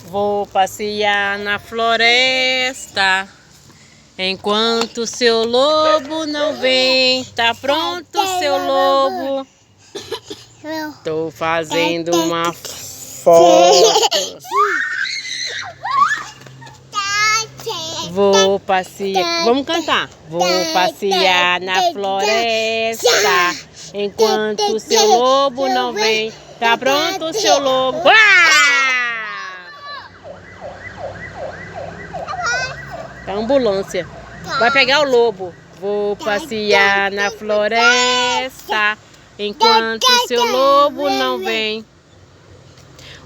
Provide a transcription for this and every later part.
Vou passear na floresta, enquanto seu lobo não vem. Tá pronto, seu lobo? Tô fazendo uma foto. Vou passear. Vamos cantar. Vou passear na floresta, enquanto seu lobo não vem. Tá pronto, seu lobo? Tá ambulância. Vai pegar o lobo. Vou passear na floresta, enquanto seu lobo não vem.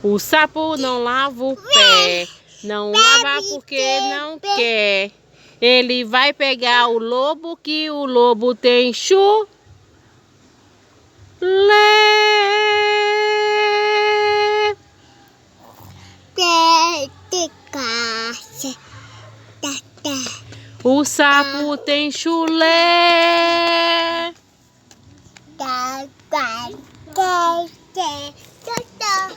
O sapo não lava o pé, não lava porque não quer. Ele vai pegar o lobo, que o lobo tem chulé. O sapo tem chulé.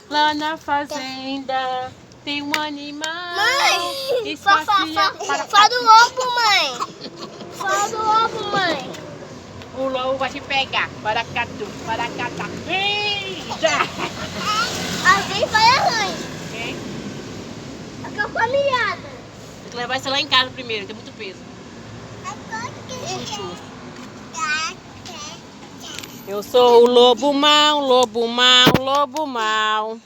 Lá na fazenda tem um animal. Mãe! Fala do lobo, mãe! Fala do lobo, mãe! O lobo vai te pegar. Paracatu, paracatá. Eita! Alguém vai arranhar. Quem? A campanhada. Tem que levar isso lá em casa primeiro, tem muito peso. Eu sou o lobo mau, lobo mau, lobo mau.